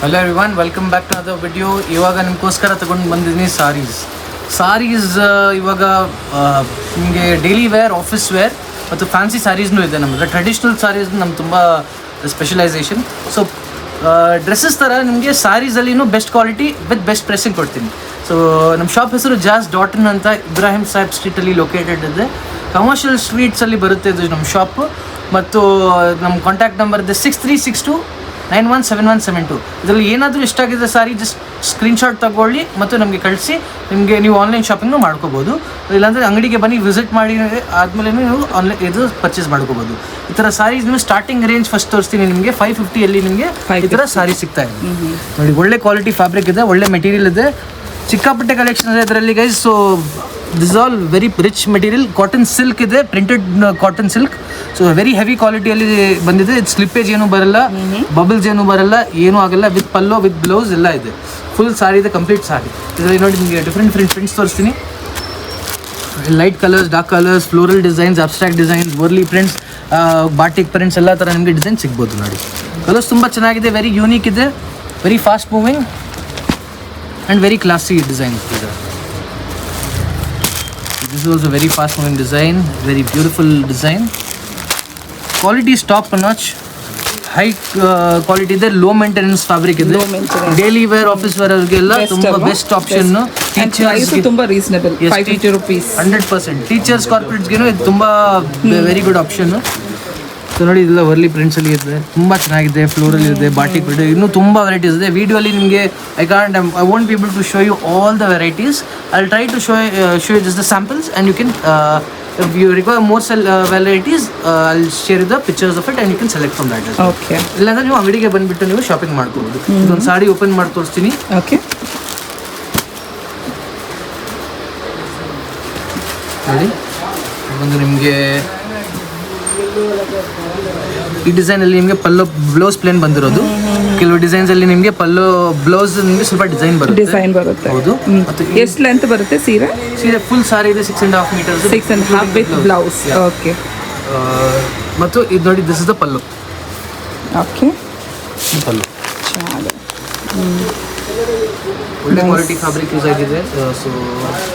Hello everyone, welcome back to other video. ಇವಾಗ ನಿಮಗೋಸ್ಕರ ತೊಗೊಂಡು ಬಂದಿದ್ದೀನಿ ಸಾರೀಸ್. ಇವಾಗ ನಿಮಗೆ ಡೈಲಿ ವೇರ್, ಆಫೀಸ್ ವೇರ್ ಮತ್ತು ಫ್ಯಾನ್ಸಿ ಸ್ಯಾರೀಸ್ನೂ ಇದೆ. ನಮ್ಮದು ಟ್ರೆಡಿಷ್ನಲ್ ಸ್ಯಾರೀಸ್ ನಮ್ಗೆ ತುಂಬ ಸ್ಪೆಷಲೈಸೇಷನ್. ಸೊ ಡ್ರೆಸ್ಸಸ್ ಥರ ನಿಮಗೆ ಸ್ಯಾರೀಸಲ್ಲಿನೂ best quality with best pricing ಕೊಡ್ತೀನಿ. ಸೊ ನಮ್ಮ ಶಾಪ್ ಹೆಸರು ಜಾಸ್ ಡಾಟನ್ ಅಂತ ಇಬ್ರಾಹಿಂ ಸಾಹೇಬ್ ಸ್ಟ್ರೀಟಲ್ಲಿ ಲೊಕೇಟೆಡ್ ಇದೆ. ಕಮರ್ಷಿಯಲ್ ಸ್ಟ್ರೀಟ್ಸಲ್ಲಿ ಬರುತ್ತೆ ಇದು ನಮ್ಮ ಶಾಪು. ಮತ್ತು ನಮ್ಮ ಕಾಂಟ್ಯಾಕ್ಟ್ ನಂಬರ್ ಇದೆ 6362917172. ಇದರಲ್ಲಿ ಏನಾದರೂ ಇಷ್ಟ ಆಗಿದೆ ಸಾರಿ ಜಸ್ಟ್ ಸ್ಕ್ರೀನ್ಶಾಟ್ ತಗೊಳ್ಳಿ ಮತ್ತು ನಮಗೆ ಕಳಿಸಿ. ನಿಮಗೆ ನೀವು ಆನ್ಲೈನ್ ಶಾಪಿಂಗ್ನು ಮಾಡ್ಕೋಬೋದು. ಇಲ್ಲಾಂದರೆ ಅಂಗಡಿಗೆ ಬನ್ನಿ ವಿಸಿಟ್ ಮಾಡಿ ಆದಮೇಲೆ ನೀವು ಆನ್ಲೈನ್ ಇದು ಪರ್ಚೇಸ್ ಮಾಡ್ಕೋಬೋದು. ಈ ಥರ ಸಾರೀಸ್ ನೀವು ಸ್ಟಾರ್ಟಿಂಗ್ ರೇಂಜ್ ಫಸ್ಟ್ ತೋರಿಸ್ತೀನಿ. ನಿಮಗೆ 550 ನಿಮಗೆ ಈ ಥರ ಸಾರಿ ಸಿಗ್ತಾ ಇದೆ. ನೋಡಿ, ಒಳ್ಳೆ ಕ್ವಾಲಿಟಿ ಫ್ಯಾಬ್ರಿಕ್ ಇದೆ, ಒಳ್ಳೆ ಮೆಟೀರಿಯಲ್ ಇದೆ, ಸಿಕ್ಕಾಪಟ್ಟೆ ಕಲೆಕ್ಷನ್ ಇದೆ ಇದರಲ್ಲಿ guys. So this all very rich material. Cotton silk ಇದೆ, printed cotton silk. So very heavy ಕ್ವಾಲಿಟಿಯಲ್ಲಿ ಬಂದಿದೆ. ಇದು ಸ್ಲಿಪ್ಪೇಜ್ ಏನೂ ಬರಲ್ಲ, ಬಬಲ್ಸ್ ಏನೂ ಬರಲ್ಲ, ಏನೂ ಆಗಲ್ಲ. ವಿತ್ ಪಲ್ಲೋ ವಿತ್ ಬ್ಲೌಸ್ ಎಲ್ಲ ಇದೆ. ಫುಲ್ ಸಾರಿ ಇದೆ, ಕಂಪ್ಲೀಟ್ ಸಾರಿ. ಇದರಲ್ಲಿ ನೋಡಿ ನಿಮಗೆ ಡಿಫ್ರೆಂಟ್ ಪ್ರಿಂಟ್ಸ್ ತೋರಿಸ್ತೀನಿ. Light colours, dark colours, floral designs, abstract designs, Warli prints, batik prints ಎಲ್ಲ ಥರ ನಿಮಗೆ ಡಿಸೈನ್ ಸಿಗ್ಬೋದು. ನೋಡಿ, ಕಲರ್ಸ್ ತುಂಬ ಚೆನ್ನಾಗಿದೆ, ವೆರಿ ಯೂನಿಕ್ ಇದೆ, very fast moving and very classy design. This is also very fast moving design, very beautiful design. Quality is top notch, high quality ಇದೆ, low maintenance fabric ಇದೆ. Daily wear, office wear ಅವರಿಗೆಲ್ಲ ತುಂಬಾ best option. Teachers ತುಂಬಾ reasonable, 550 rupees. 100% teachers, ಕಾರ್ಪೊರೇಟ್ಸ್ಗೆನೂ ಇದು ತುಂಬಾ very good option. So ನೋಡಿ, ಇದೆಲ್ಲ ವರ್ಲಿ ಪ್ರಿಂಟ್ಸಲ್ಲಿ ಇದೆ, ತುಂಬ ಚೆನ್ನಾಗಿದೆ. ಫ್ಲೋರಲ್ ಇದೆ, ಬಾಟಿಕ್ ಪ್ರಿಂಟ್, ಇನ್ನೂ ತುಂಬ ವೆರೈಟೀಸ್ ಇದೆ. ವಿಡಿಯೋಲಿ ನಿಮಗೆ I won't be able to show you all the varieties. I will try to show you just the samples and you can if you require more varieties, I'll share the pictures of it and you can select from that as well. Okay. ಇಲ್ಲಾಂದ್ರೆ ನೀವು ಅಂಗಡಿಗೆ ಬಂದುಬಿಟ್ಟು ನೀವು shopping ಮಾಡ್ಕೋಬೋದು. ಇದೊಂದು sari open ಮಾಡಿ ತೋರಿಸ್ತೀನಿ. Okay, ನೋಡಿ, ಒಂದು ನಿಮಗೆ ಈ ಡಿಸೈನಲ್ಲಿ ನಿಮಗೆ ಪಲ್ಲೋ ಬ್ಲೌಸ್ ಪ್ಲೇನ್ ಬಂದಿರೋದು. ಕೆಲವು ಡಿಸೈನ್ಸಲ್ಲಿ ನಿಮಗೆ ಪಲ್ಲೋ ಬ್ಲೌಸ್ ನಿಮಗೆ ಸ್ವಲ್ಪ ಡಿಸೈನ್ ಬರುತ್ತೆ. ಹೌದು. ಮತ್ತು ಎಷ್ಟು ಲೆಂತ್ ಬರುತ್ತೆ ಸೀರೆ ಫುಲ್ ಸಾರಿ ಇದೆ 6.5 meters, 6.5 ವಿತ್ ಬ್ಲೌಸ್. ಓಕೆ. ಮತ್ತು ಇದು ನೋಡಿ, this is the pallu. Okay, pallu ಚೆನ್ನಾಗಿದೆ, ಒಳ್ಳೆ ಕ್ವಾಲಿಟಿ ಫ್ಯಾಬ್ರಿಕ್ ಯೂಸ್ ಆಗಿದೆ. ಸೊ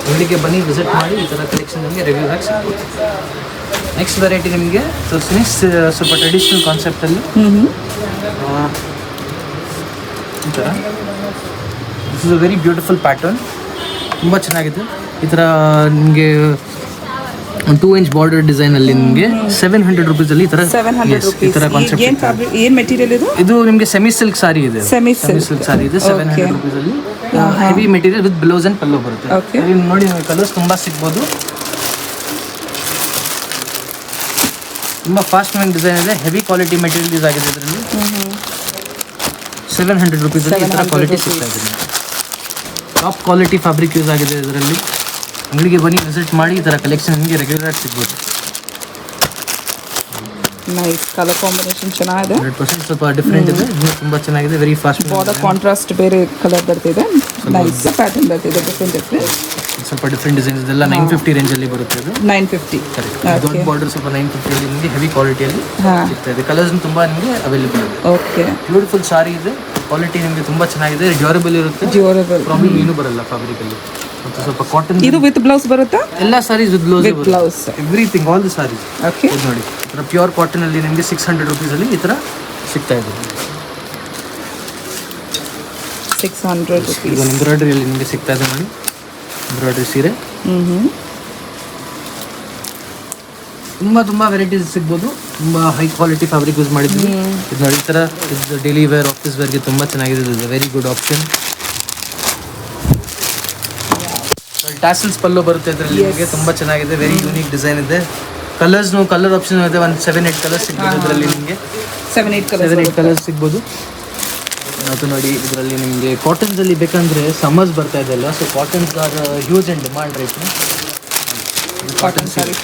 ಅಂಗಡಿಗೆ ಬನ್ನಿ, ವಿಸಿಟ್ ಮಾಡಿ, ಈ ಥರ ಕಲೆಕ್ಷನ್ ನಿಮಗೆ ರೆಗ್ಯುಲರ್ ಆಗಿ ಸಿಗ್ಬೋದು. ನೆಕ್ಸ್ಟ್ ವೆರೈಟಿ ನಿಮಗೆ ತೋರಿಸ್ತೀನಿ, ಸ್ವಲ್ಪ ಟ್ರೆಡಿಷ್ನಲ್ ಕಾನ್ಸೆಪ್ಟಲ್ಲಿ. ಈ ಥರ this is a very beautiful pattern, ತುಂಬ ಚೆನ್ನಾಗಿದೆ. ಈ ಥರ ನಿಮಗೆ 2 inch ಬಾರ್ಡರ್ ಡಿಸೈನಲ್ಲಿ ನಿಮಗೆ 700 rupeesಲ್ಲಿ ಈ ಥರ 700 rupees. ಈ ಥರ ಕಾನ್ಸೆಪ್ಟ್. ಏನು ಮೆಟೀರಿಯಲ್ ಇದು ನಿಮಗೆ ಸೆಮಿ ಸಿಲ್ಕ್ ಸಾರಿ ಇದೆ. ಸೆಮಿ ಸಿಲ್ಕ್ ಸಾರಿ ಇದೆ 700 rupeesಲ್ಲಿ. Heavy material with blouse and pallu ಬರುತ್ತೆ. ನೋಡಿ, ಕಲರ್ಸ್ ತುಂಬ ಸಿಗ್ಬೋದು. ತುಂಬ ಫಾಸ್ಟ್ ಮೂವಿಂಗ್ ಡಿಸೈನ್ ಇದೆ, ಹೆವಿ ಕ್ವಾಲಿಟಿ ಮೆಟೀರಿಯಲ್ ಯೂಸ್ ಆಗಿದೆ ಇದರಲ್ಲಿ. 700 rupeesಲ್ಲಿ ಈ ಥರ ಕ್ವಾಲಿಟಿ ಸಿಗ್ತಾ ಇದೆ. ಟಾಪ್ ಕ್ವಾಲಿಟಿ ಫ್ಯಾಬ್ರಿಕ್ ಯೂಸ್ ಆಗಿದೆ ಇದರಲ್ಲಿ. ಅಂಗಡಿಗೆ ಬನ್ನಿ, ವಿಸಿಟ್ ಮಾಡಿ, ಈ ಥರ ಕಲೆಕ್ಷನ್ ನಿಮಗೆ ರೆಗ್ಯುಲರ್ ಆಗಿ ಸಿಗ್ಬೋದು. ನೈಸ್ ಕಲರ್ ಕಾಂಬಿನೇಷನ್ ಚೆನ್ನಾಗಿದೆ, 100% ಸ್ವಲ್ಪ ಡಿಫ್ರೆಂಟ್ ಇದೆ, ಇನ್ನೂ ತುಂಬ ಚೆನ್ನಾಗಿದೆ. ವೆರಿ ಫಾಸ್ಟ್ ಬಾರ್ಡರ್ ಕಾಂಟ್ರಾಸ್ಟ್ ಬೇರೆ ಕಲರ್ ಬರ್ತಿದೆ, ನೈಸ್ ಪ್ಯಾಟರ್ನ್ ಬರ್ತಿದೆ, ಡಿಫ್ರೆಂಟ್ ಸ್ವಲ್ಪ ಡಿಫ್ರೆಂಟ್ ಡಿಸೈನ್ಸ್ ಇದೆಲ್ಲ 950 ರೇಂಜಲ್ಲಿ ಬರುತ್ತೆ. ಇದು 950. ದೊಡ್ಡ ಬಾರ್ಡರ್ ಸ್ವಲ್ಪ 950 ನಿಮಗೆ ಹೆವಿ ಕ್ವಾಲಿಟಿಯಲ್ಲಿ ಸಿಗ್ತಾ ಇದೆ. ಕಲರ್ಸ್ ತುಂಬ ನಿಮಗೆ ಅವೈಲೇಬಲ್ ಇದೆ. ಓಕೆ, ಬ್ಯೂಟಿಫುಲ್ ಸಾರಿ ಇದೆ, ಕ್ವಾಲಿಟಿ ನಿಮಗೆ ತುಂಬ ಚೆನ್ನಾಗಿದೆ, ಡ್ಯೂರಬಲ್ ಇರುತ್ತೆ, ಪ್ರಾಬ್ಲಮ್ ಏನೂ ಬರಲ್ಲ ಫ್ಯಾಬ್ರಿಕಲ್ಲಿ. ಮತ್ತು ಸ್ವಲ್ಪ ಕಾಟನ್. ಇದು ವಿತ್ ಬ್ಲೌಸ್ ಬರುತ್ತಾ? ಎಲ್ಲ saris with blouse, everything, all the saris. Okay, ನೋಡಿ, ಈ ಥರ ಪ್ಯೂರ್ ಕಾಟನಲ್ಲಿ ನಿಮಗೆ 600 rupeesಲ್ಲಿ ಈ ಥರ ಸಿಗ್ತಾ ಇದೆ. 600 rupees. ಇದು ಎಂಬ್ರಾಯ್ಡ್ರಿಯಲ್ಲಿ ನಿಮಗೆ ಸಿಗ್ತಾ ಇದೆ. ನೋಡಿ, ಎಂಬ್ರಾಯ್ಡ್ರಿ ಸೀರೆ ತುಂಬ ವೆರೈಟೀಸ್ ಸಿಗ್ಬೋದು. ತುಂಬ ಹೈ ಕ್ವಾಲಿಟಿ ಫ್ಯಾಬ್ರಿಕ್ ಯೂಸ್ ಮಾಡಿದ್ವಿ. ಇದು ನೋಡಿ, ಈ ಥರ ಇದು ಡೈಲಿ ವೇರ್, ಆಫೀಸ್ ವೇರ್ಗೆ ತುಂಬ ಚೆನ್ನಾಗಿದೆ. ಇದು very good option. Tassels pallu ಬರುತ್ತೆ ಇದರಲ್ಲಿ ನಿಮಗೆ, ತುಂಬ ಚೆನ್ನಾಗಿದೆ, ವೆರಿ ಯೂನಿಕ್ ಡಿಸೈನ್ ಇದೆ. ಕಲರ್ ಆಪ್ಷನ್ ಇದೆ, ಒಂದು 7-8 ಕಲರ್ಸ್ ಸಿಗ್ಬೋದು ಇದರಲ್ಲಿ ನಿಮಗೆ. 7-8 ಕಲರ್ಸ್ ಸಿಗ್ಬೋದು. ಅದು ನೋಡಿ, ಇದರಲ್ಲಿ ನಿಮಗೆ ಕಾಟನ್ಸಲ್ಲಿ ಬೇಕಂದರೆ ಸಮ್ಮರ್ಸ್ ಬರ್ತಾ ಇದೆ ಅಲ್ಲ, so cottons are huge and demand right. Cotton saris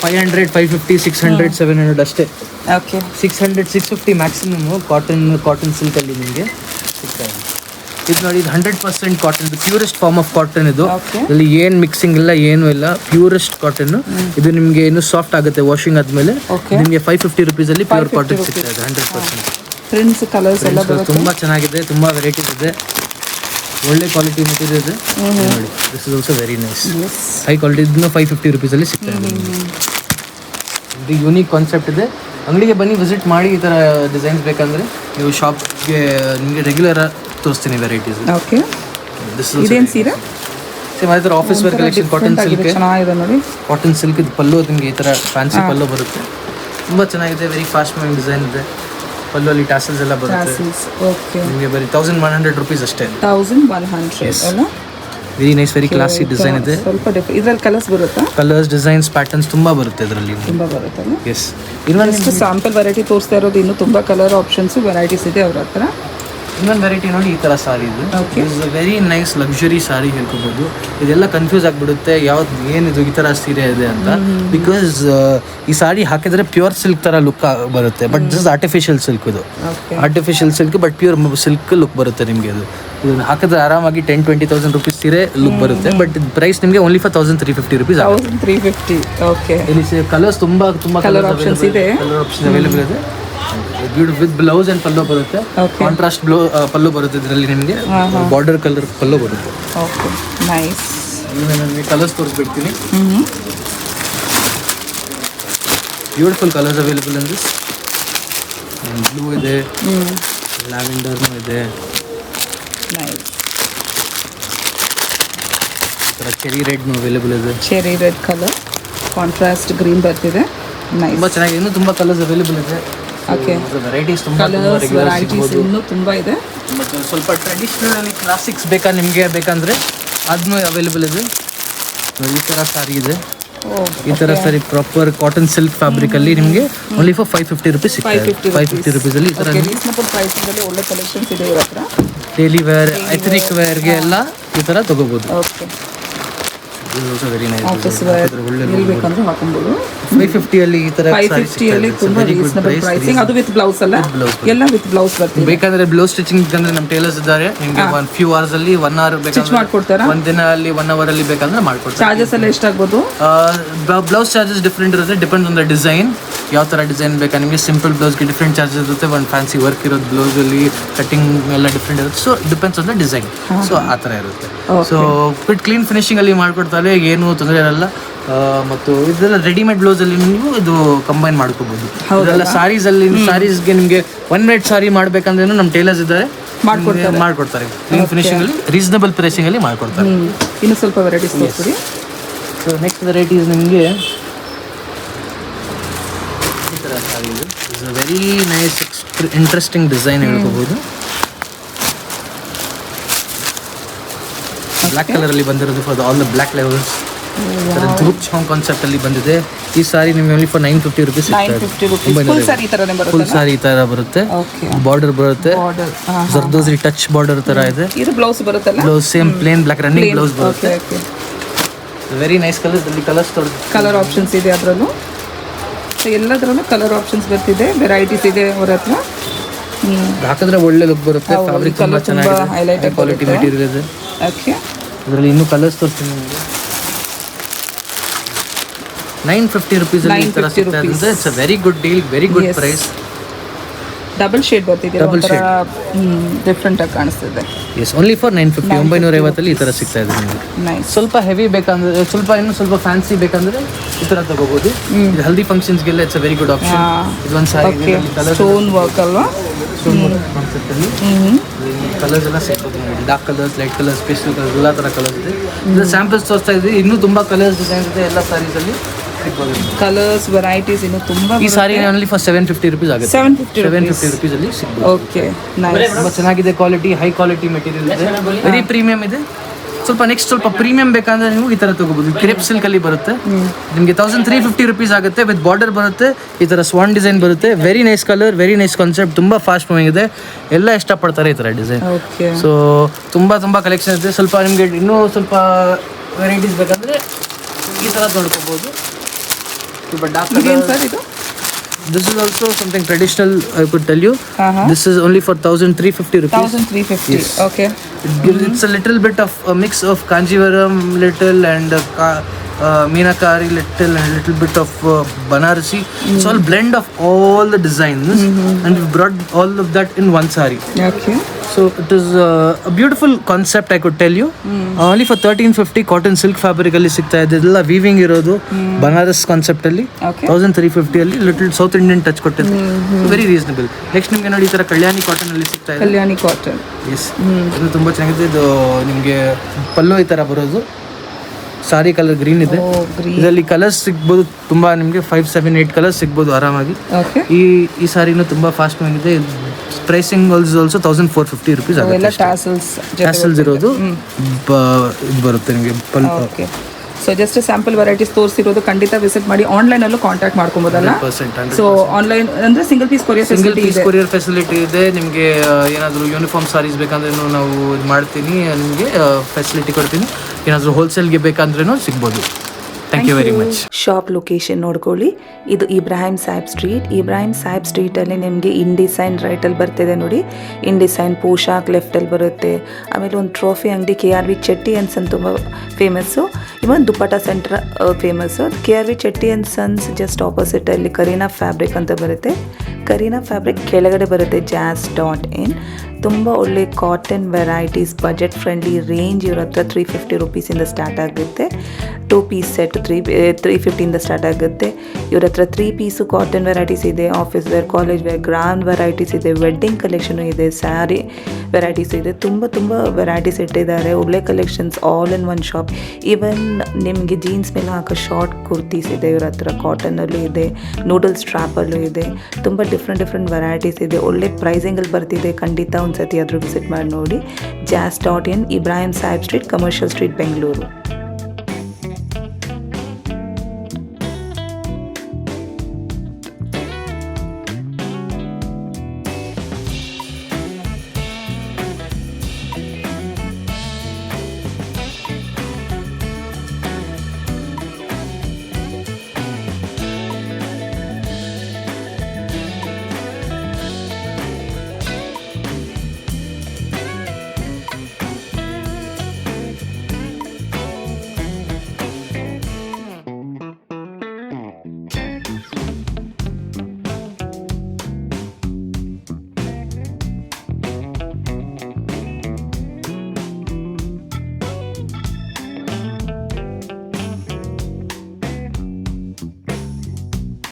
500, 550, 600, 700 ಅಷ್ಟೇ. ಓಕೆ, 600, 650 ಮ್ಯಾಕ್ಸಿಮಮ್ ಕಾಟನ್ ಸಿಲ್ಕಲ್ಲಿ ನಿಮಗೆ ಸಿಗ್ತಾ ಇದೆ. ಇದು ನೋಡಿ, ಇದು 100% cotton, purest form of cotton. ಇದು ಇಲ್ಲಿ ಏನು ಮಿಕ್ಸಿಂಗ್ ಇಲ್ಲ, ಏನೂ ಇಲ್ಲ, ಪ್ಯೂರೆಸ್ಟ್ ಕಾಟನ್. ಇದು ನಿಮಗೆ ಇನ್ನೂ ಸಾಫ್ಟ್ ಆಗುತ್ತೆ ವಾಷಿಂಗ್ ಆದಮೇಲೆ. ನಿಮಗೆ 550 rupeesಲ್ಲಿ ಪ್ಯೂರ್ ಕಾಟನ್ ಸಿಗ್ತಾ ಇದೆ 100%. ಪ್ರಿಂಟ್ಸ್ ಕಲರ್ಸ್ ಎಲ್ಲ ಬರುತ್ತೆ. ತುಂಬ ಚೆನ್ನಾಗಿದೆ, ತುಂಬ ವೆರೈಟೀಸ್ ಇದೆ, ಒಳ್ಳೆ ಕ್ವಾಲಿಟಿ ಮೆಟೀರಿಯಲ್ ಇದೆ ನೋಡಿ. This is also very nice, high quality. ಇದನ್ನು 550 ರುಪೀಸಲ್ಲಿ ಸಿಗ್ತಾ ಇದೆ. ಇದು ಯೂನಿಕ್ ಕಾನ್ಸೆಪ್ಟ್ ಇದೆ. ಅಂಗಡಿಗೆ ಬನ್ನಿ, ವಿಸಿಟ್ ಮಾಡಿ. ಈ ಥರ ಡಿಸೈನ್ಸ್ ಬೇಕಂದರೆ ನೀವು ಶಾಪ್ಗೆ ನಿಮಗೆ ರೆಗ್ಯುಲರ್ ತೋರಿಸ್ತೀನಿ ವೆರೈಟೀಸ್. ಓಕೆ, ದಿಸ್ ಇದೇನು ಸೀರೆ? ಸೇಮ್ ಅದೇ ಥರ office wear collection, cotton silk. ಚೆನ್ನಾಗಿದೆ ನೋಡಿ, ಕಾಟನ್ ಸಿಲ್ಕ್. ಇದು ಪಲ್ಲು ನಿಮಗೆ ಈ ಥರ ಫ್ಯಾನ್ಸಿ ಪಲ್ಲು ಬರುತ್ತೆ, ತುಂಬ ಚೆನ್ನಾಗಿದೆ. ವೆರಿ ಫಾಸ್ಟ್ ಮೂವಿಂಗ್ ಡಿಸೈನ್ ಇದೆ. ಪಲ್ಲು ಅಲ್ಲಿ ಟ್ಯಾಸಲ್ಸ್ ಎಲ್ಲ ಬರುತ್ತೆ. ಓಕೆ, ನಿಮಗೆ ಬರೀ 1100 ರುಪೀಸ್ ಅಷ್ಟೇ. 1100 ಅಲ್ಲ? Very nice, very classy design ಇದೆ. ಸ್ವಲ್ಪ ಇದರಲ್ಲಿ ಕಲರ್ಸ್ ಬರುತ್ತಾ? ಕಲರ್ಸ್, ಡಿಸೈನ್ಸ್, ಪ್ಯಾಟರ್ನ್ಸ್ ತುಂಬ ಬರುತ್ತೆ ಇದರಲ್ಲಿ. ತುಂಬ ಬರುತ್ತಲ್ಲ? ಎಸ್. ಇನ್ನೊಂದು ಸ್ಯಾಂಪಲ್ ವೆರೈಟಿ ತೋರಿಸ್ತಾ ಇರೋದು, ಇನ್ನೂ ತುಂಬ ಕಲರ್ ಆಪ್ಷನ್ಸು ವೆರೈಟೀಸ್ ಇದೆ ಅವ್ರ ಹತ್ರ. ಇನ್ನೊಂದು ವೆರೈಟಿ ನೋಡಿ, ಈ ಥರ ಸಾರಿ ಇದು. ಇಸ್ ವೆರಿ ನೈಸ್ ಲಕ್ಸುರಿ ಸಾರಿ ಹೇಳ್ಕೋಬೋದು. ಇದೆಲ್ಲ ಕನ್ಫ್ಯೂಸ್ ಆಗಿಬಿಡುತ್ತೆ ಯಾವ್ದು ಏನಿದು ಈ ಥರ ಸೀರೆ ಇದೆ ಅಂತ. ಬಿಕಾಸ್ ಈ ಸಾರಿ ಹಾಕಿದ್ರೆ ಪ್ಯೂರ್ ಸಿಲ್ಕ್ ಥರ ಲುಕ್ ಬರುತ್ತೆ, ಬಟ್ ದಿಸ್ ಆರ್ಟಿಫಿಷಿಯಲ್ ಸಿಲ್ಕ್. ಇದು artificial silk but pure silk look ಬರುತ್ತೆ ನಿಮಗೆ. ಇದನ್ನು ಹಾಕಿದ್ರೆ ಆರಾಮಾಗಿ 10,000-20,000 ರುಪೀಸ್ ಸೀರೆ ಲುಕ್ ಬರುತ್ತೆ. ಬಟ್ ಪ್ರೈಸ್ ನಿಮಗೆ ಓನ್ಲಿ ಫಾರ್ 1,350 ರುಪೀಸ್. 1,350. ಓಕೆ, ಇಲ್ಲಿ ಕಲರ್ಸ್ ತುಂಬ ಕಲರ್ ಆಪ್ಷನ್ಸ್ ಇದೆ. ಕಲರ್ ಆಪ್ಷನ್ ಅವೈಲೇಬಲ್ ಇದೆ. ಬ್ಯೂಟಿಫುಲ್ ವಿತ್ ಬ್ಲೌಸ್ ಆ್ಯಂಡ್ ಪಲ್ಲು ಬರುತ್ತೆ. ಕಾಂಟ್ರಾಸ್ಟ್ ಪಲ್ಲು ಬರುತ್ತೆ ಇದರಲ್ಲಿ. ನಿಮಗೆ ಬಾರ್ಡರ್ ಕಲರ್ ಪಲ್ಲು ಬರುತ್ತೆ. Okay, nice. ನಿಮಗೆ ಕಲರ್ಸ್ ತೋರಿಸ್ಬಿಡ್ತೀನಿ. Beautiful colours available in this. Blue ಇದೆ, ಲ್ಯಾವೆಂಡರ್ನೂ ಇದೆ, ನೈಸ್. ಚೆರಿ ರೆಡ್ನು ಅವೈಲೇಬಲ್ ಇದೆ. Cherry red colour, contrast green ಬರ್ತಿದೆ. ನೈಸ್, ತುಂಬ ಚೆನ್ನಾಗಿದೆ. ಇನ್ನೂ ತುಂಬ ಕಲರ್ಸ್ ಅವೈಲೇಬಲ್ ಇದೆ. ಓಕೆ, ವೆರೈಟೀಸ್ ತುಂಬ ವೆರೈಟೀಸ್ ಇನ್ನೂ ತುಂಬ ಇದೆ. ಮತ್ತು ಸ್ವಲ್ಪ ಟ್ರೆಡಿಷ್ನಲ್ ಕ್ಲಾಸಿಕ್ಸ್ ಬೇಕಾ ನಿಮಗೆ ಬೇಕಂದರೆ ಅದನ್ನೂ ಅವೈಲೇಬಲ್ ಇದೆ. ಈ ಥರ ಸಾರಿ ಇದೆ. ಈ ಥರ ಸಾರಿ ಪ್ರಾಪರ್ ಕಾಟನ್ ಸಿಲ್ಕ್ ಫ್ಯಾಬ್ರಿಕಲ್ಲಿ ನಿಮಗೆ ಓನ್ಲಿ ಫಾರ್ 550 ರುಪೀಸ್ ಸಿಗ್ತದೆ. 550 ರುಪೀಸಲ್ಲಿ ಈ ಥರ ರೀಸನಬಲ್ ಪ್ರೈಸಿಂಗಲ್ಲಿ ಒಳ್ಳೆ ಕಲೆಕ್ಷನ್ಸ್ ಇದೆ ಇವ್ರ ಹತ್ರ. ಡೈಲಿ ವೇರ್, ಎಥನಿಕ್ ವೇರ್ಗೆ ಎಲ್ಲ ಈ ಥರ ತೊಗೋಬೋದು. ಓಕೆ, ಆಫೀಸ್ ವೇರ್ ಬೇಕಂದ್ರೆ ಹಾಕೊಬೋದು. 550 ಈ ಥರ 550 ತುಂಬ ರೀಸನಬಲ್ ಪ್ರೈಸಿಂಗ್. ಅದು ವಿತ್ ಬ್ಲೌಸ್ ಅಲ್ಲ? ಎಲ್ಲ ವಿತ್ ಬ್ಲೌಸ್ ಬರ್ತೀವಿ. ಬೇಕಾದ್ರೆ ಬ್ಲೌಸ್ ಸ್ಟಿಚಿಂಗ್ ಬೇಕಂದ್ರೆ ನಮ್ಮ ಟೇಲರ್ಸ್ ಇದ್ದಾರೆ. ನಿಮಗೆ ಒಂದು ಫ್ಯೂ ಅವರ್ಸ್ ಅಲ್ಲಿ 1 ಅವರ್ ಬೇಕಾದ್ರೆ ಮಾಡ್ಕೊಡ್ತಾರಾ? ಒಂದು ದಿನ ಅಲ್ಲಿ 1 ಅವರ್ ಅಲ್ಲಿ ಬೇಕಂದ್ರೆ ಮಾಡ್ಕೊಡ್ತಾರೆ. ಚಾರ್ಜಸ್ ಎಲ್ಲ ಎಷ್ಟಾಗ್ಬೋದು? ಬ್ಲೌಸ್ ಚಾರ್ಜಸ್ ಡಿಫ್ರೆಂಟ್ ಇರುತ್ತೆ, ಡಿಪೆಂಡ್ ಆನ್ ದ ಡಿಸೈನ್. ಯಾವ ಥರ ಡಿಸೈನ್ ಬೇಕಾ ನಿಮಗೆ. ಸಿಂಪಲ್ ಬ್ಲೌಸ್ಗೆ ಡಿಫ್ರೆಂಟ್ ಚಾರ್ಜಸ್ ಇರುತ್ತೆ. ಒಂದು ಫ್ಯಾನ್ಸಿ ವರ್ಕ್ ಇರೋದು ಬ್ಲೌಸಲ್ಲಿ ಕಟಿಂಗ್ ಎಲ್ಲ ಡಿಫ್ರೆಂಟ್ ಇರುತ್ತೆ. So depends on the design. So ಆ ಥರ ಇರುತ್ತೆ. ಸೊ ಕ್ವಿಟ್ ಕ್ಲೀನ್ ಫಿನಿಶಿಂಗಲ್ಲಿ ಮಾಡ್ಕೊಡ್ತಾರೆ, ಏನು ತೊಂದರೆ ಇರಲ್ಲ. ಮತ್ತು ಇದೆಲ್ಲ ರೆಡಿಮೇಡ್ ಬ್ಲೌಸಲ್ಲಿ ನೀವು ಇದು ಕಂಬೈನ್ ಮಾಡ್ಕೋಬೋದು. ಇದೆಲ್ಲ ಸ್ಯಾರೀಸ್ಗೆ ನಿಮಗೆ 1 ಮಿನಿಟ್ ಸಾರಿ ಮಾಡಬೇಕಂದ್ರೆ ನಮ್ಮ ಟೇಲರ್ಸ್ ಇದ್ದಾರೆ, ಮಾಡ್ಕೊಡ್ತಾರೆ. ಕ್ಲೀನ್ ಫಿನಿಶಿಂಗಲ್ಲಿ ರೀಸನಬಲ್ ಪ್ರೈಸಿಂಗಲ್ಲಿ ಮಾಡ್ಕೊಡ್ತಾರೆ. ಇನ್ನು ಸ್ವಲ್ಪ ವೆರೈಟೀಸ್ ತೋರಿಸ್ಬಿಡಿ. ಸೊ ನೆಕ್ಸ್ಟ್ ವೆರೈಟೀಸ್ ನಿಮಗೆ ಈ ಥರ ಸಾರಿ ಇದೆ. It's a very nice interesting design ಹೇಳ್ಕೋಬೋದು. ಬ್ಲ್ಯಾಕ್ ಕಲರಲ್ಲಿ ಬಂದಿರೋದು for all the black levels. Group ಚಾಂಗ್ ಕಾನ್ಸೆಪ್ಟ್ ಅಲ್ಲಿ ಬಂದಿದೆ. ಈ ಸಾರಿ ನಿಮಗೆ only for 950 rupees. Full sari ಈ ತರ ಬರುತ್ತೆ. ಬಾರ್ಡರ್ ಬರುತ್ತೆ, ಜರ್ದೋಸಿ ಟಚ್ ಬಾರ್ಡರ್ ತರ ಇದೆ. ಇದು ಬ್ಲೌಸ್ ಬರುತ್ತಲ್ಲ? Blouse same plain black running blouse ಬರುತ್ತೆ. Very nice colours. ಅಲ್ಲಿ ಕಲರ್ ಆಪ್ಷನ್ಸ್ ಇದೆ ಅದರಲ್ಲೂ. ಎಲ್ಲದರಲ್ಲೂ ಕಲರ್ ಆಪ್ಷನ್ಸ್ ಬರ್ತಿದೆ, ವೆರೈಟೀಸ್ ಇದೆ ಅವ್ರ ಹತ್ರ. ಹಾಕಿದ್ರೆ ಒಳ್ಳೆ ಲುಕ್ ಬರುತ್ತೆ. ಫ್ಯಾಬ್ರಿಕ್ ತುಂಬಾ ಚೆನ್ನಾಗಿದೆ, ಕ್ವಾಲಿಟಿ ಮೆಟೀರಿಯಲ್ ಇದೆ. ಓಕೆ, ಅದರಲ್ಲಿ ಇನ್ನೂ ಕಲರ್ಸ್ ತೋರಿಸ್ತೀನಿ ನಿಮಗೆ. 950 ರುಪೀಸ್ ಅಲ್ಲಿ ಈ ತರ ಸಿಗ್ತಾ ಇದೆ. It's a very good deal, very good price. Double shade ಬರ್ತಿದೆ, ಒಂಥರ ಡಿಫ್ರೆಂಟ್ ಆಗಿ ಕಾಣಿಸ್ತಿದೆ. ಎಸ್, ಓನ್ಲಿ ಫಾರ್ 950, 950 ಅಲ್ಲಿ ಈ ತರ ಸಿಗ್ತಾ ಇದೆ ನಿಮಗೆ. ಸ್ವಲ್ಪ ಹೆವಿ ಬೇಕಂದ್ರೆ, ಇನ್ನೂ ಸ್ವಲ್ಪ ಫ್ಯಾನ್ಸಿ ಬೇಕಂದ್ರೆ ಈ ತರ ತಗೋಬಹುದು. ಇದು ಹಲ್ದಿ ಫಂಕ್ಷನ್ಸ್ಗೆಲ್ಲ it's a very good option. ಇದೊಂದು ಸಾರಿ ಸ್ಟೋನ್ ವರ್ಕ್ ಅಲ್ವಾ? ಕಾನ್ಸೆಪ್ಟ್ ಅಲ್ಲಿ ಕಲರ್ಸ್ ಎಲ್ಲ ಸಿಗ್ತದೆ. Dark colours, light colours, pastel colours ಎಲ್ಲ ತರ ಕಲರ್ಸ್ ಇದೆ. ಇದು ಸ್ಯಾಂಪಲ್ಸ್ ತೋರಿಸ್ತಾ ಇದ್ವಿ. ಇನ್ನೂ ತುಂಬಾ ಕಲರ್ಸ್ ಡಿಸೈನ್ಸ್ ಇದೆ ಎಲ್ಲ ಸಾರೀಸ್ ಅಲ್ಲಿ. ಕಲರ್ಸ್ ವೆರೈಟೀಸ್ ಇನ್ನು ತುಂಬಾ. ಈ ಸಾರಿ ಓನ್ಲಿ ಫಾರ್ 750 ರುಪೀಸ್ ಆಗುತ್ತೆ. 750 ರುಪೀಸ್ ಅಲ್ಲಿ ಸಿಗ್ತದೆ. Okay, nice. ತುಂಬಾ ಚೆನ್ನಾಗಿದೆ ಕ್ವಾಲಿಟಿ, ಹೈ ಕ್ವಾಲಿಟಿ ಮೆಟೀರಿಯಲ್ ಇದೆ. ವೆರಿ ಪ್ರೀಮಿಯಂ ಇದೆ. ಸ್ವಲ್ಪ ಪ್ರೀಮಿಯಂ ಬೇಕಂದ್ರೆ ನೀವು ಈ ತರ ತಗೋಬಹುದು. ಕ್ರೇಪ್ ಸಿಲ್ಕ್ ಅಲ್ಲಿ ಬರುತ್ತೆ ನಿಮಗೆ. 1350 ರುಪೀಸ್ ಆಗುತ್ತೆ. ವಿತ್ ಬಾರ್ಡರ್ ಬರುತ್ತೆ. ಈ ತರ ಸ್ವಾನ್ ಡಿಸೈನ್ ಬರುತ್ತೆ. Very nice colour, very nice concept. ತುಂಬಾ ಫಾಸ್ಟ್ ಮೂವಿಂಗ್ ಇದೆ, ಎಲ್ಲ ಇಷ್ಟಪಡ್ತಾರೆ ಈ ತರ ಡಿಸೈನ್. ಸೊ ತುಂಬಾ ಕಲೆಕ್ಷನ್ ಇದೆ. ನಿಮಗೆ ಇನ್ನೂ ಸ್ವಲ್ಪ ವೆರೈಟೀಸ್ ಬೇಕಂದ್ರೆ ಈ ತರ ನೋಡ್ಕೋಬಹುದು. This is also something traditional, I could tell you. This is only for 1350 rupees. 1350. Yes. Okay. It's a little bit of a mix of Kanjivaram little and meenakari, little bit of Banarasi. It's all blend of all the designs, and we brought all of that in one saree. Okay. So it is a beautiful concept, I could tell you. Only for 1350 cotton silk fabric ಅಲ್ಲಿ ಸಿಗ್ತಾ ಇದೆ. ಇದೆಲ್ಲ weaving ಇರೋದು Banaras concept ಅಲ್ಲಿ. Okay. 1350 ಅಲ್ಲಿ little south Indian touch ಕೊಟ್ಟಿದೆ. Very reasonable. Next ನಿಮಗೆ ನೋಡಿ ಈ ತರ ಕಲ್ಯಾಣಿ ಕಾಟನ್ ಅಲ್ಲಿ ಸಿಗ್ತಾ ಇದೆ. ಕಲ್ಯಾಣಿ ಕಾಟನ್. ಎಸ್, ಇದು ತುಂಬಾ ಚೆನ್ನಾಗಿದೆ. ಇದು ನಿಮಗೆ ಪಲ್ಲು ಈ ತರ ಬರೋದು. ಸಾರಿ ಕಲರ್ ಗ್ರೀನ್ ಇದೆ. ಇದರಲ್ಲಿ ಕಲರ್ಸ್ ಸಿಗ್ಬೋದು ತುಂಬಾ, ನಿಮಗೆ 5, 7, 8 ಕಲರ್ಸ್ ಸಿಗ್ಬೋದು ಆರಾಮಾಗಿ. ಓಕೆ. ಈ ಸಾರಿನೂ ತುಂಬಾ ಫಾಸ್ಟ್ ಆಗಿದೆ. ಪ್ರೈಸಿಂಗ್ ಆಲ್ಸೋ 1450 ರುಪೀಸ್ ಆಗುತ್ತೆ. ಎಲ್ಲ ಟ್ಯಾಸಲ್ಸ್ ಇರೋದು ಇದು ಬರುತ್ತೆ ನಿಮಗೆ pallu. Okay. So just sample varieties ತೋರಿಸಿರೋದು, ಖಂಡಿತ ವಿಸಿಟ್ ಮಾಡಿ. ಆನ್ಲೈನಲ್ಲೂ ಕಾಂಟ್ಯಾಕ್ಟ್ ಮಾಡ್ಕೊಬೋದಲ್ಲ? 100%. ಸೊ ಆನ್ಲೈನ್ ಅಂದರೆ ಸಿಂಗಲ್ ಪೀಸ್ ಕೊರಿಯರ್ ಫೆಸಿಲಿಟಿ ಇದೆ. ನಿಮಗೆ ಏನಾದರೂ ಯೂನಿಫಾರ್ಮ್ ಸಾರೀಸ್ ಬೇಕಂದ್ರೆ ನಾವು ಇದು ಮಾಡ್ತೀನಿ, ನಿಮಗೆ ಫೆಸಿಲಿಟಿ ಕೊಡ್ತೀನಿ. ಏನಾದರೂ ಹೋಲ್ಸೇಲ್ಗೆ ಬೇಕಂದ್ರೂ ಸಿಗ್ಬೋದು. Thank you very much. Shop location ನೋಡ್ಕೊಳ್ಳಿ. ಇದು ಇಬ್ರಾಹಿಂ ಸಾಹೇಬ್ ಸ್ಟ್ರೀಟ್. ಇಬ್ರಾಹಿಂ ಸಾಹೇಬ್ ಸ್ಟ್ರೀಟಲ್ಲಿ ನಿಮಗೆ ಇನ್ಡಿಸೈನ್ ರೈಟಲ್ಲಿ ಬರ್ತಿದೆ ನೋಡಿ. ಇನ್ಡಿಸೈನ್ ಪೋಷಾಕ್ ಲೆಫ್ಟಲ್ಲಿ ಬರುತ್ತೆ. ಆಮೇಲೆ ಒಂದು ಟ್ರೋಫಿ ಅಂಗಡಿ KRV ಚೆಟ್ಟಿ ಆ್ಯಂಡ್ ಸನ್ ತುಂಬ famous. Even dupatta centre famous. KRV Chetty and sons just ಆಪೋಸಿಟಲ್ಲಿ ಕರೀನಾ ಫ್ಯಾಬ್ರಿಕ್ ಅಂತ ಬರುತ್ತೆ. ಕರೀನಾ ಫ್ಯಾಬ್ರಿಕ್ ಕೆಳಗಡೆ ಬರುತ್ತೆ jazz.in. ತುಂಬ ಒಳ್ಳೆ cotton varieties, budget friendly range ಇವ್ರ ಹತ್ರ 350 ರುಪೀಸಿಂದ ಸ್ಟಾರ್ಟ್ ಆಗುತ್ತೆ. 2 ಪೀಸ್ ಸೆಟ್ 350ಇಂದ ಸ್ಟಾರ್ಟ್ ಆಗುತ್ತೆ. ಇವ್ರ ಹತ್ರ 3 ಪೀಸು ಕಾಟನ್ ವೆರೈಟೀಸ್ ಇದೆ, office wear, college wear, grand varieties ಇದೆ, ವೆಡ್ಡಿಂಗ್ ಕಲೆಕ್ಷನು ಇದೆ, ಸ್ಯಾರಿ ವೆರೈಟೀಸ್ ಇದೆ. ತುಂಬ ವೆರೈಟೀಸ್ ಇಟ್ಟಿದ್ದಾರೆ. ಒಳ್ಳೆ collections, all in one shop. Even ನಿಮಗೆ ಜೀನ್ಸ್ ಮೇಲೆ ಹಾಕೋ ಶಾರ್ಟ್ ಕುರ್ತೀಸ್ ಇದೆ ಇವ್ರ ಹತ್ರ. ಕಾಟನಲ್ಲೂ ಇದೆ, ನೂಡಲ್ ಸ್ಟ್ರಾಪಲ್ಲೂ ಇದೆ. ತುಂಬ ಡಿಫ್ರೆಂಟ್ ವೆರೈಟೀಸ್ ಇದೆ. ಒಳ್ಳೆ ಪ್ರೈಸಿಂಗಲ್ಲಿ ಬರ್ತಿದೆ. ಖಂಡಿತ ಒಂದು ಸತಿ ಆದರೂ ವಿಸಿಟ್ ಮಾಡಿ ನೋಡಿ. jazz.in, Ibrahim Saheb street, commercial street, Bengaluru.